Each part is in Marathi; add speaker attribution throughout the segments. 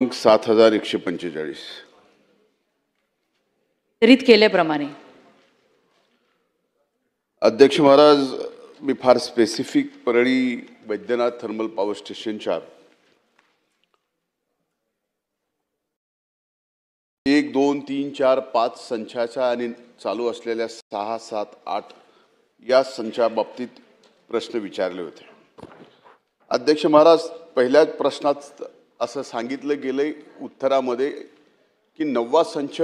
Speaker 1: 7145
Speaker 2: वितरित केल्याप्रमाणे
Speaker 1: अध्यक्ष महाराज, मी फार specific Parli Vaidyanath thermal power स्टेशनच्या 1, 2, 3, 4, 5 संचाच्या आणि चालू असलेल्या 6, 7, 8 या संचा बाबतीत प्रश्न विचारले होते. अध्यक्ष महाराज, पहिल्याच प्रश्नात असं सांगितलं गेलंय उत्तरामध्ये की 9वा संच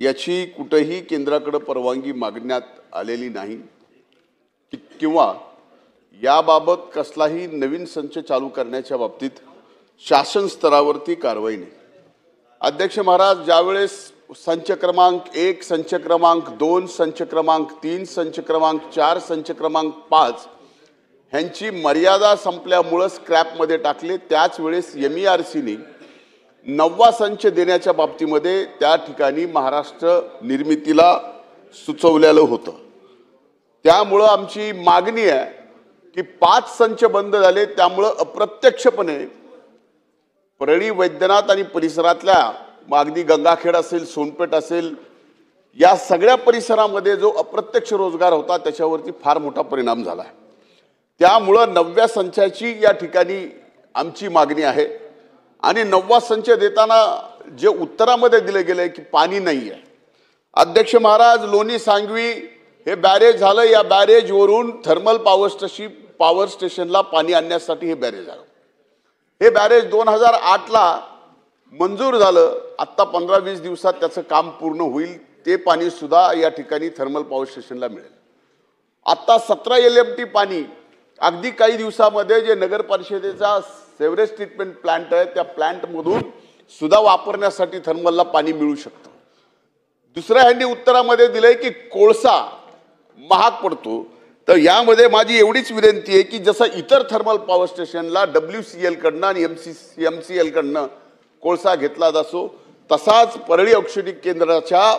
Speaker 1: याची कुठेही केंद्राकडे परवानगी मागण्यात आलेली नाही किंवा याबाबत कसलाही नवीन संच चालू करण्याच्या बाबतीत शासन स्तरावरती कारवाई नाही. अध्यक्ष महाराज, ज्यावेळेस संच क्रमांक 1, संच क्रमांक 2, संच क्रमांक 3, संच क्रमांक 4, संच क्रमांक 5 ह्यांची मर्यादा संपल्यामुळे स्क्रॅपमध्ये टाकले, त्याच वेळेस MERCने 9वा संच देण्याच्या बाबतीमध्ये त्या ठिकाणी महाराष्ट्र निर्मितीला सुचवलेलं होतं. त्यामुळं आमची मागणी आहे की 5 संच बंद झाले, त्यामुळं अप्रत्यक्षपणे परळी वैद्यनाथ आणि परिसरातल्या अगदी गंगाखेड असेल, सोनपेठ असेल, या सगळ्या परिसरामध्ये जो अप्रत्यक्ष रोजगार होता त्याच्यावरती फार मोठा परिणाम झाला आहे. त्यामुळं 9व्या संचाची या ठिकाणी आमची मागणी आहे. आणि 9वा संच देताना जे उत्तरामध्ये दिले गेले की पाणी नाही आहे. अध्यक्ष महाराज, लोणी सांगवी हे बॅरेज झालं, या बॅरेजवरून थर्मल पॉवर स्टेशनला पाणी आणण्यासाठी हे बॅरेज झालं. हे बॅरेज 2008ला मंजूर झालं. आत्ता 15-20 दिवसात त्याचं काम पूर्ण होईल. ते पाणी सुद्धा या ठिकाणी थर्मल पॉवर स्टेशनला मिळेल. आत्ता 17 LMT पाणी अगदी काही दिवसामध्ये जे नगर परिषदेचा सेवरेज ट्रीटमेंट प्लांट आहे त्या प्लांटमधून सुद्धा वापरण्यासाठी थर्मलला पाणी मिळू शकतं. दुसऱ्या ह्यांनी उत्तरामध्ये दिलंय की कोळसा महाग पडतो. तर यामध्ये माझी एवढीच विनंती आहे की जसं इतर थर्मल पॉवर स्टेशनला WCL कडनं आणि MCL कडनं कोळसा घेतला जातो, तसाच परळी औद्योगिक केंद्राच्या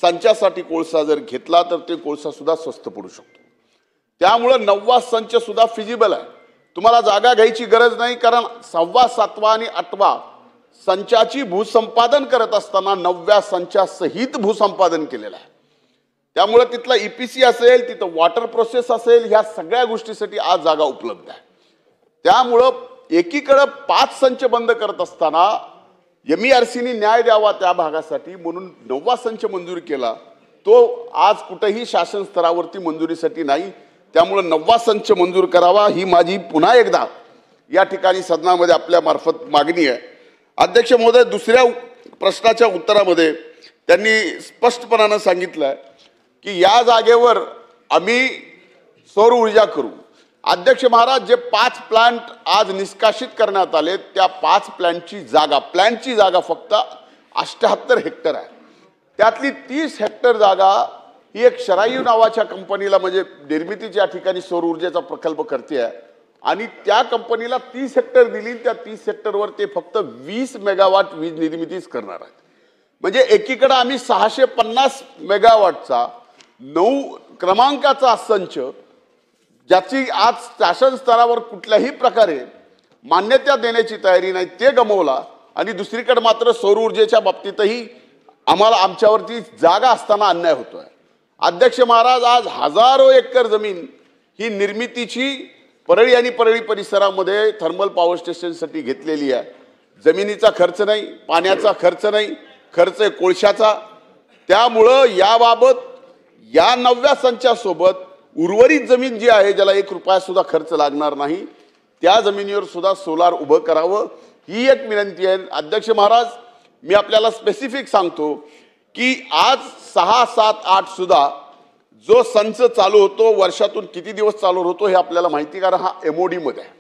Speaker 1: संचासाठी कोळसा जर घेतला तर ते कोळसा सुद्धा स्वस्त पडू शकतो. त्यामुळं 9वा संच सुद्धा फिजिबल आहे. तुम्हाला जागा घ्यायची गरज नाही, कारण 6वा, 7वा आणि 8वा संचाची भूसंपादन करत असताना 9व्या संचासहित भूसंपादन केलेलं आहे. त्यामुळे तिथला EPC असेल, तिथं वॉटर प्रोसेस असेल, ह्या सगळ्या गोष्टीसाठी आज जागा उपलब्ध आहे. त्यामुळं एकीकडे 5 संच बंद करत असताना MERCने न्याय द्यावा त्या भागासाठी म्हणून 9वा संच मंजूर केला. तो आज कुठेही शासन स्तरावरती मंजुरीसाठी नाही. त्यामुळे 9वा संच मंजूर करावा ही माझी पुन्हा एकदा या ठिकाणी सदनामध्ये आपल्या मार्फत मागणी आहे. अध्यक्ष महोदय, दुसऱ्या प्रश्नाच्या उत्तरामध्ये त्यांनी स्पष्टपणाने सांगितलं की या जागेवर आम्ही सौर ऊर्जा करू. अध्यक्ष महाराज, जे 5 प्लांट आज निष्कासित करण्यात आले त्या 5 प्लांटची जागा फक्त 78 हेक्टर आहे. त्यातली 30 हेक्टर जागा ही एक शरायू नावाच्या कंपनीला, म्हणजे निर्मितीच्या ठिकाणी सौर ऊर्जेचा प्रकल्प करते आहे आणि त्या कंपनीला 30 हेक्टर दिली. त्या 30 हेक्टरवर ते फक्त 20 मेगावॉट वीज निर्मितीच करणार आहेत. म्हणजे एकीकडे आम्ही 650 मेगावॉटचा 9 क्रमांकाचा संच, ज्याची आज शासन स्तरावर कुठल्याही प्रकारे मान्यता देण्याची तयारी नाही, ते गमावला. आणि दुसरीकडे मात्र सौर ऊर्जेच्या बाबतीतही आमच्यावरती जागा असताना अन्याय होतोय. अध्यक्ष महाराज, आज हजारो एकर जमीन ही निर्मितीची परळी आणि परळी परिसरामध्ये थर्मल पॉवर स्टेशनसाठी घेतलेली आहे. जमिनीचा खर्च नाही, पाण्याचा खर्च नाही, खर्च आहे कोळशाचा. त्यामुळं याबाबत या 9व्या संचासोबत उर्वरित जमीन जी आहे, ज्याला 1 रुपया सुद्धा खर्च लागणार नाही, त्या जमिनीवर सुद्धा सोलार उभं करावं ही एक विनंती आहे. अध्यक्ष महाराज, मी आपल्याला स्पेसिफिक सांगतो की आज 6, 7, 8 सुद्धा जो संच चालू होतो, वर्षातून किती दिवस चालू होतो हे आपल्याला माहिती, कारण हा MOD मध्ये आहे.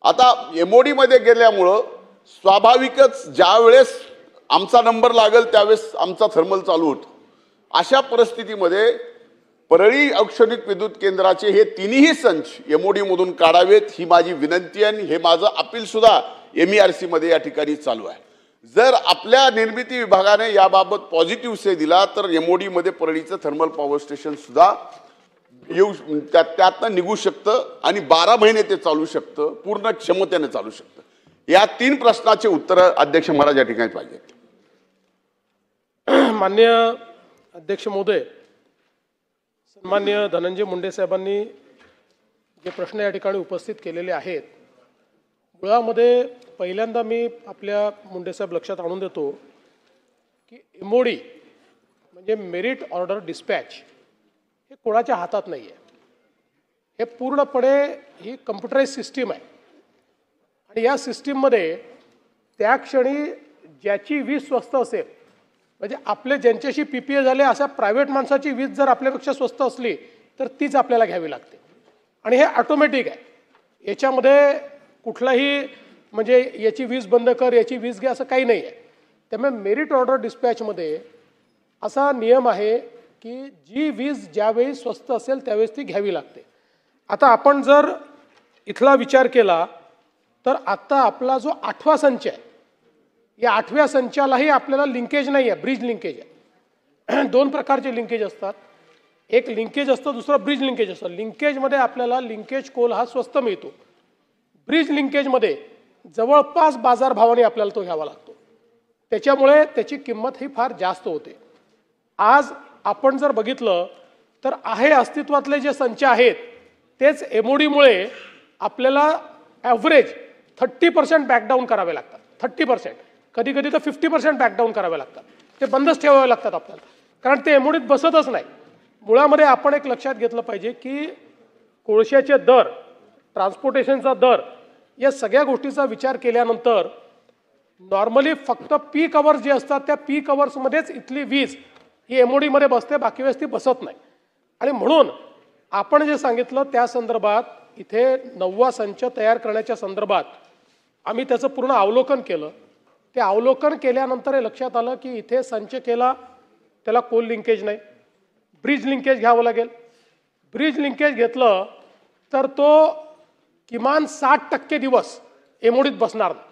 Speaker 1: आता MOD मध्ये गेल्यामुळं स्वाभाविकच ज्या वेळेस आमचा नंबर लागेल त्यावेळेस आमचा थर्मल चालू होतो. अशा परिस्थितीमध्ये परळी औद्योगिक विद्युत केंद्राचे हे तिन्ही संच MOD मधून काढावेत ही माझी विनंती आहे. हे माझं अपील सुद्धा MERC मध्ये या ठिकाणी चालू आहे. जर आपल्या निर्मिती विभागाने याबाबत पॉझिटिव्ह से दिला तर MOD मध्ये परळीचं थर्मल पॉवर स्टेशन सुद्धा त्यातनं निघू शकतं आणि 12 महिने ते चालू शकतं, पूर्ण क्षमतेने चालू शकतं. या 3 प्रश्नाचे उत्तर अध्यक्ष महाराज या ठिकाणी पाहिजेत.
Speaker 2: माननीय अध्यक्ष महोदय, सन्माननीय धनंजय मुंडे साहेबांनी जे प्रश्न या ठिकाणी उपस्थित केलेले आहेत, मुळामध्ये पहिल्यांदा मी आपल्या मुंडे साहेब लक्षात आणून देतो की एमओडी म्हणजे मेरिट ऑर्डर डिस्पॅच हे कोणाच्या हातात नाही आहे. हे पूर्णपणे ही कम्प्युटराइज सिस्टीम आहे आणि या सिस्टीममध्ये त्या क्षणी ज्याची वीज स्वस्त असेल, म्हणजे आपले ज्यांच्याशी PPA झाले अशा प्रायव्हेट माणसाची वीज जर आपल्यापेक्षा स्वस्त असली तर तीच आपल्याला घ्यावी लागते आणि हे ऑटोमॅटिक आहे. याच्यामध्ये कुठलाही म्हणजे याची वीज बंद कर, याची वीज घे असं काही नाही आहे. त्यामुळे मेरिट ऑर्डर डिस्पॅचमध्ये असा नियम आहे की जी वीज ज्यावेळी स्वस्त असेल त्यावेळेस ती घ्यावी लागते. आता आपण जर इथला विचार केला तर आता आपला जो 8वा संच आहे, या 8व्या संचालाही आपल्याला लिंकेज नाही आहे, ब्रिज लिंकेज आहे. 2 प्रकारचे लिंकेज असतात, एक लिंकेज असतं, दुसरं ब्रिज लिंकेज असतं. लिंकेजमध्ये आपल्याला लिंकेज कोल हा स्वस्त मिळतो. ब्रिज लिंकेजमध्ये जवळपास बाजारभावाने आपल्याला तो घ्यावा लागतो. त्याच्यामुळे त्याची किंमत ही फार जास्त होते. आज आपण जर बघितलं तर आहे अस्तित्वातले जे संच आहेत तेच एमओडीमुळे आपल्याला ॲव्हरेज 30% बॅकडाऊन करावे लागतात. 30%, कधी कधी तर 50% बॅकडाऊन करावे लागतात. ते बंदच ठेवावे लागतात आपल्याला, कारण ते एमओडीत बसतच नाही. मुळामध्ये आपण एक लक्षात घेतलं पाहिजे की कोळशाचे दर, ट्रान्सपोर्टेशनचा दर, या सगळ्या गोष्टीचा विचार केल्यानंतर नॉर्मली फक्त पीक अवर्स जे असतात त्या पीक अवर्समध्येच इथली वीज ही एमओडीमध्ये बसते, बाकी वेळेस ती बसत नाही. आणि म्हणून आपण जे सांगितलं त्या संदर्भात इथे 9वा संच तयार करण्याच्या संदर्भात आम्ही त्याचं पूर्ण अवलोकन केलं. ते अवलोकन केल्यानंतर हे लक्षात आलं की इथे संच केला त्याला कोल लिंकेज नाही, ब्रिज लिंकेज घ्यावं लागेल. ब्रिज लिंकेज घेतलं तर तो किमान 60% दिवस एमओडीत बसणार नाही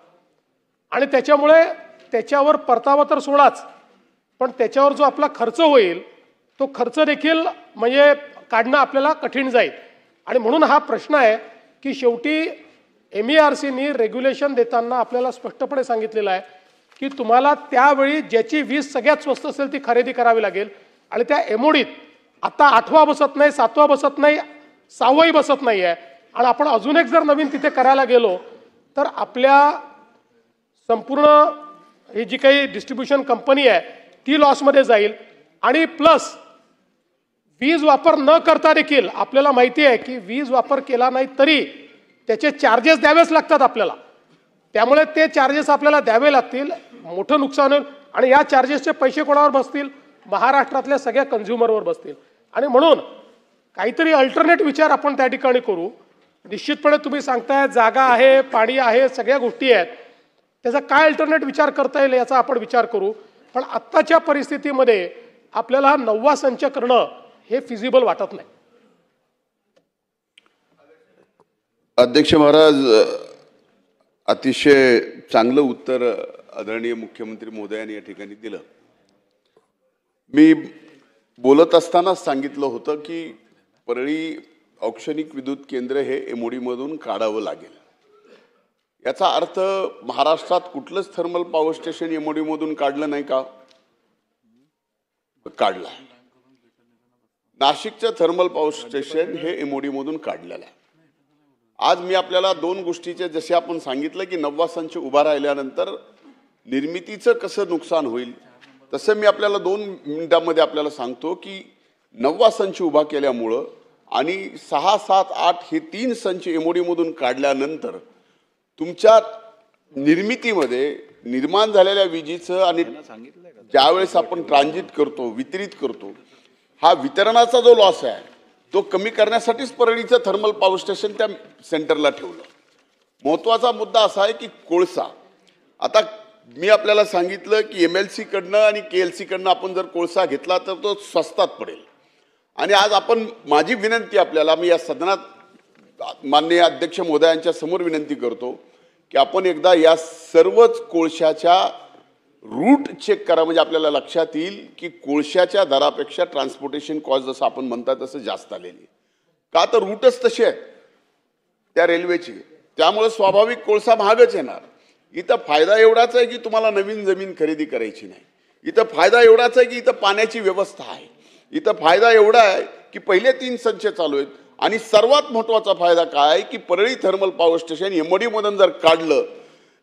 Speaker 2: आणि त्याच्यामुळे त्याच्यावर परतावा तर सोडाच, पण त्याच्यावर जो आपला खर्च होईल तो खर्च देखील म्हणजे काढणं आपल्याला कठीण जाईल. आणि म्हणून हा प्रश्न आहे की शेवटी MERCनी रेग्युलेशन देताना आपल्याला स्पष्टपणे सांगितलेलं आहे की तुम्हाला त्यावेळी ज्याची वीज सगळ्यात स्वस्त असेल ती खरेदी करावी लागेल. आणि त्या एमओडीत आता 8वा बसत नाही, 7वा बसत नाही, 6वाही बसत नाही आहे. आणि आपण अजून एक जर नवीन तिथे करायला गेलो तर आपल्या संपूर्ण ही जी काही डिस्ट्रीब्युशन कंपनी आहे ती लॉसमध्ये जाईल. आणि प्लस वीज वापर न करता देखील आपल्याला माहिती आहे की वीज वापर केला नाही तरी त्याचे चार्जेस द्यावेच लागतात आपल्याला. त्यामुळे ते चार्जेस आपल्याला द्यावे लागतील, मोठं नुकसान होईल. आणि या चार्जेसचे पैसे कोणावर बसतील? महाराष्ट्रातल्या सगळ्या कन्झ्युमरवर बसतील. आणि म्हणून काहीतरी अल्टरनेट विचार आपण त्या ठिकाणी करू. निश्चितपणे तुम्ही सांगताय जागा आहे, पाणी आहे, सगळ्या गोष्टी आहेत, त्याचा काय अल्टरनेट विचार करता येईल याचा आपण विचार करू. पण आत्ताच्या परिस्थितीमध्ये आपल्याला हा 9वा संच करणं हे फिजिबल वाटत नाही.
Speaker 1: अध्यक्ष महाराज, अतिशय चांगलं उत्तर आदरणीय मुख्यमंत्री महोदयांनी या ठिकाणी दिलं. मी बोलत असतानाच सांगितलं होतं की परळी औक्षणिक विद्युत केंद्र हे एमओडी मधून काढावं लागेल. याचा अर्थ महाराष्ट्रात कुठलंच थर्मल पॉवर स्टेशन एमओडी मधून काढलं नाही का? काढलं. नाशिकचं थर्मल पॉवर स्टेशन हे एमओडी मधून काढलेलं आहे. आज मी आपल्याला 2 गोष्टीचे, जसे आपण सांगितलं की 9वा संच उभा राहिल्यानंतर निर्मितीचं कसं नुकसान होईल, तसं मी आपल्याला 2 मिनिटांमध्ये आपल्याला सांगतो की 9वा संच उभा केल्यामुळं आणि 6, 7, 8 हे 3 संच एमओडी मधून काढल्यानंतर तुमच्या निर्मितीमध्ये निर्माण झालेल्या विजेचं आणि ज्यावेळेस आपण ट्रान्झिट करतो, वितरित करतो, हा वितरणाचा जो लॉस आहे तो कमी करण्यासाठीच परळीचं थर्मल पॉवर स्टेशन त्या सेंटरला ठेवलं. महत्त्वाचा मुद्दा असा आहे की कोळसा, आता मी आपल्याला सांगितलं की MLC कडनं आणि KLC कडनं आपण जर कोळसा घेतला तर तो स्वस्तात पडेल. आणि आज आपण, माझी विनंती आपल्याला, मी या सदनात माननीय अध्यक्ष महोदयांच्या समोर विनंती करतो की आपण एकदा या सर्वच कोळशाच्या रूट चेक करा, म्हणजे आपल्याला लक्षात येईल की कोळशाच्या दरापेक्षा ट्रान्सपोर्टेशन कॉस्ट जसं आपण म्हणतात तसं जास्त आलेली. का तर रूटच तसे आहेत त्या रेल्वेची, त्यामुळे स्वाभाविक कोळसा महागच येणार. इथं फायदा एवढाच आहे की तुम्हाला नवीन जमीन खरेदी करायची नाही. इथं फायदा एवढाच आहे की इथं पाण्याची व्यवस्था आहे. इथं फायदा एवढा आहे की पहिले 3 संच चालू आहेत. आणि सर्वात महत्त्वाचा फायदा काय आहे की Parli thermal power station MoD मधून जर काढलं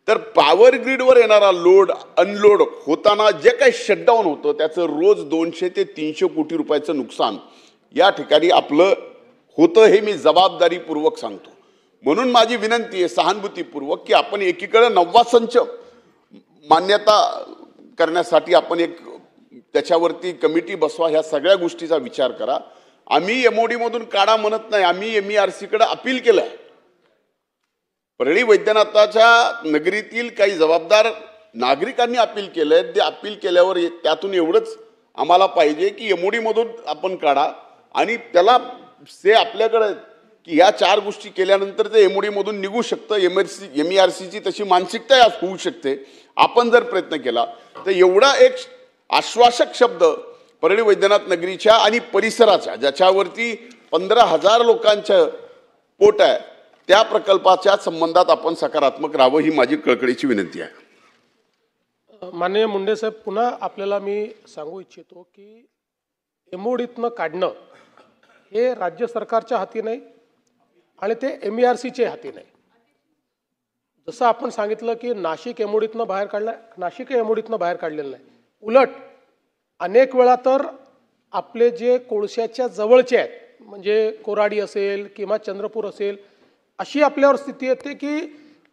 Speaker 1: तर पॉवर ग्रीडवर येणारा लोड अनलोड होताना जे काही शटडाऊन होतं त्याचं रोज 200 ते 300 कोटी रुपयाचं नुकसान या ठिकाणी आपलं होतं, हे मी जबाबदारीपूर्वक सांगतो. म्हणून माझी विनंती आहे सहानुभूतीपूर्वक की आपण एकीकडे 9वा संच मान्यता करण्यासाठी आपण एक त्याच्यावरती कमिटी बसवा, ह्या सगळ्या गोष्टीचा विचार करा. आम्ही एमओडी मधून काढा म्हणत नाही, आम्ही MERC कडे अपील केलंय. परळी वैद्यनाथाच्या नगरीतील काही जबाबदार नागरिकांनी अपील केलंय. ते अपील केल्यावर त्यातून एवढंच आम्हाला पाहिजे की एमओडी मधून आपण काढा आणि त्याला से आपल्याकडे की या 4 गोष्टी केल्यानंतर ते एमओडी मधून निघू शकतं. MERCची तशी मानसिकता होऊ शकते. आपण जर प्रयत्न केला तर एवढा एक आश्वासक शब्द परळी वैद्यनाथ नगरीच्या आणि परिसराच्या ज्याच्यावरती 15,000 लोकांचं पोट आहे त्या प्रकल्पाच्या संबंधात आपण सकारात्मक राहावं, ही माझी कळकळीची विनंती आहे.
Speaker 2: माननीय मुंडे साहेब, पुन्हा आपल्याला मी सांगू इच्छितो की एमओडीतनं काढणं हे राज्य सरकारच्या हाती नाही आणि ते MERCच्या हाती नाही. जसं आपण सांगितलं की नाशिक एमओडीतनं बाहेर काढलं, नाशिक एमओडीतनं बाहेर काढलेलं नाही. उलट अनेक वेळा तर आपले जे कोळशाच्या जवळचे आहेत, म्हणजे कोराडी असेल किंवा चंद्रपूर असेल, अशी आपल्यावर स्थिती येते की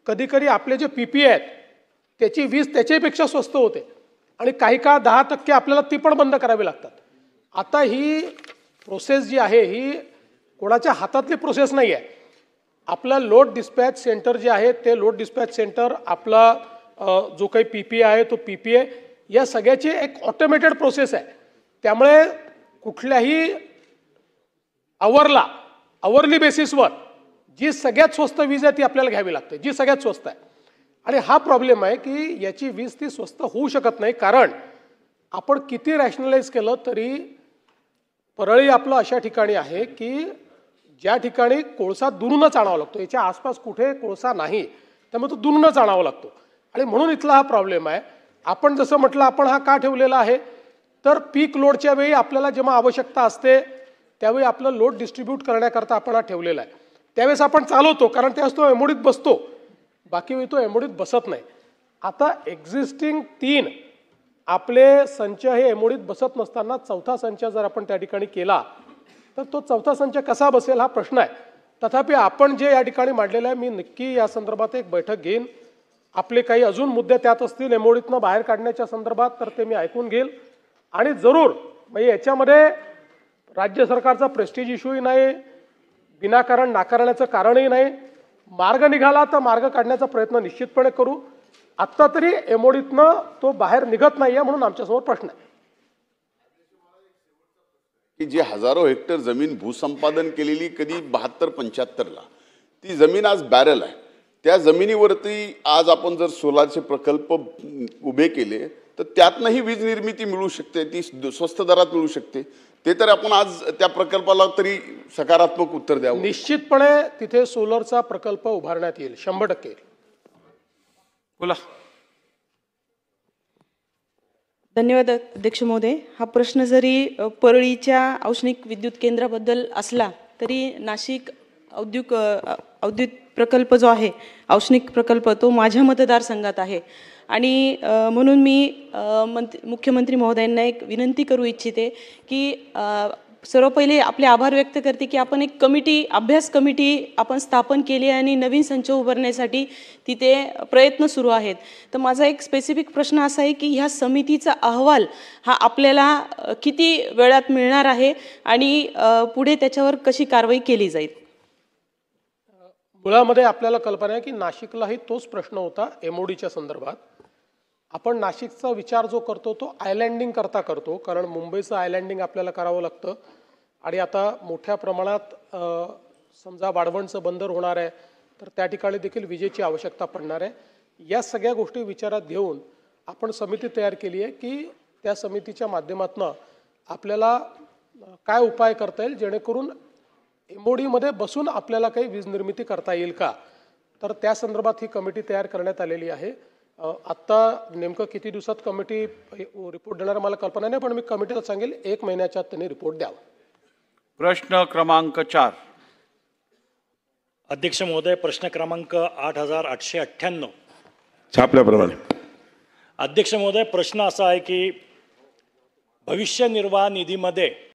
Speaker 2: कधी कधी आपले जे PPA आहेत त्याची वीज त्याच्यापेक्षा स्वस्त होते आणि काही काळ 10% आपल्याला ती पण बंद करावी लागतात. आता ही प्रोसेस जी आहे ही कोणाच्या हातातली प्रोसेस नाही आहे. आपला लोड डिस्पॅच सेंटर जे आहे ते लोड डिस्पॅच सेंटर, आपला जो काही PPA आहे तो PPA, या सगळ्याची एक ऑटोमेटेड प्रोसेस आहे. त्यामुळे कुठल्याही आवरली बेसिसवर जी सगळ्यात स्वस्त वीज आहे ती आपल्याला घ्यावी लागते, जी सगळ्यात स्वस्त आहे. आणि हा प्रॉब्लेम आहे की याची वीज ती स्वस्त होऊ शकत नाही, कारण आपण किती रॅशनलाइज केलं तरी परळी आपलं अशा ठिकाणी आहे की ज्या ठिकाणी कोळसा दुरूनच आणावा लागतो. याच्या आसपास कुठे कोळसा नाही, त्यामुळे तो दुरूनच आणावा लागतो आणि म्हणून इथला हा प्रॉब्लेम आहे. आपण जसं म्हटलं आपण हा का ठेवलेला आहे तर पीक लोडच्या वेळी आपल्याला जेव्हा आवश्यकता असते त्यावेळी आपलं लोड डिस्ट्रीब्यूट करण्याकरता आपण हा ठेवलेला आहे. त्यावेळेस आपण चालवतो कारण त्यावेळेस तो एमओडीत बसतो, बाकी वेळी तो एमओडीत बसत नाही. आता एक्झिस्टिंग 3 आपले संच हे एमओडीत बसत नसताना 4था संच जर आपण त्या ठिकाणी केला तर तो 4था संच कसा बसेल हा प्रश्न आहे. तथापि आपण जे या ठिकाणी मांडलेलं आहे, मी नक्की या संदर्भात एक बैठक घेईन. आपले काही अजून मुद्दे त्यात असतील एमओडीतनं बाहेर काढण्याच्या संदर्भात तर ते मी ऐकून घेईल आणि जरूर म्हणजे याच्यामध्ये राज्य सरकारचा प्रेस्टिज इश्यूही नाही, विनाकारण नाकारण्याचं कारणही नाही. मार्ग निघाला तर मार्ग काढण्याचा प्रयत्न निश्चितपणे करू. आत्ता तरी एमओडीतनं तो बाहेर निघत नाहीये म्हणून आमच्यासमोर प्रश्न आहे
Speaker 1: की जी हजारो हेक्टर जमीन भूसंपादन केलेली कधी 72-75ला ती जमीन आज बॅरल आहे. त्या जमिनीवरती आज आपण जर सोलारचे प्रकल्प उभे केले तर त्यातनंही वीज निर्मिती मिळू शकते, ती स्वस्त दरात मिळू शकते. ते तर आपण आज त्या प्रकल्पाला तरी सकारात्मक उत्तर द्यावं.
Speaker 2: निश्चितपणे तिथे सोलरचा प्रकल्प उभारण्यात येईल, 100%
Speaker 3: बोला.
Speaker 4: धन्यवाद अध्यक्ष महोदय. हा प्रश्न जरी परळीच्या औष्णिक विद्युत केंद्राबद्दल असला तरी नाशिक औद्योगिक प्रकल्प जो आहे, औष्णिक प्रकल्प, तो माझ्या मतदारसंघात आहे आणि म्हणून मी मुख्यमंत्री महोदयांना एक विनंती करू इच्छिते की सर्व पहिले आपले आभार व्यक्त करते की आपण एक अभ्यास कमिटी आपण स्थापन केली आणि नवीन संच उभारण्यासाठी तिथे प्रयत्न सुरू आहेत. तर माझा एक स्पेसिफिक प्रश्न असा आहे की ह्या समितीचा अहवाल हा आपल्याला किती वेळात मिळणार आहे आणि पुढे त्याच्यावर कशी कारवाई केली जाईल?
Speaker 2: मुळामध्ये आपल्याला कल्पना आहे की नाशिकलाही तोच प्रश्न होता एमओडीच्या संदर्भात. आपण नाशिकचा विचार जो करतो तो आयलँडिंग करता करतो, कारण मुंबईचं आयलँडिंग आपल्याला करावं लागतं आणि आता मोठ्या प्रमाणात समजा वाढवणचं बंदर होणार आहे तर त्या ठिकाणी देखील विजेची आवश्यकता पडणार आहे. या सगळ्या गोष्टी विचारात घेऊन आपण समिती तयार केली आहे की त्या समितीच्या माध्यमातून आपल्याला काय उपाय करता येईल जेणेकरून एमओडीमध्ये बसून आपल्याला काही वीज निर्मिती करता येईल का, तर त्या संदर्भात ही कमिटी तयार करण्यात आलेली आहे. आत्ता नेमकं किती दिवसात कमिटी रिपोर्ट देणार मला कल्पना नाही, पण मी कमिटीला सांगेल 1 महिन्याच्या आत त्यांनी रिपोर्ट द्यावा.
Speaker 3: प्रश्न क्रमांक 4.
Speaker 5: अध्यक्ष महोदय, प्रश्न क्रमांक 8898.
Speaker 6: छापल्याप्रमाणे.
Speaker 5: अध्यक्ष महोदय, प्रश्न असा आहे की भविष्य निर्वाह निधीमध्ये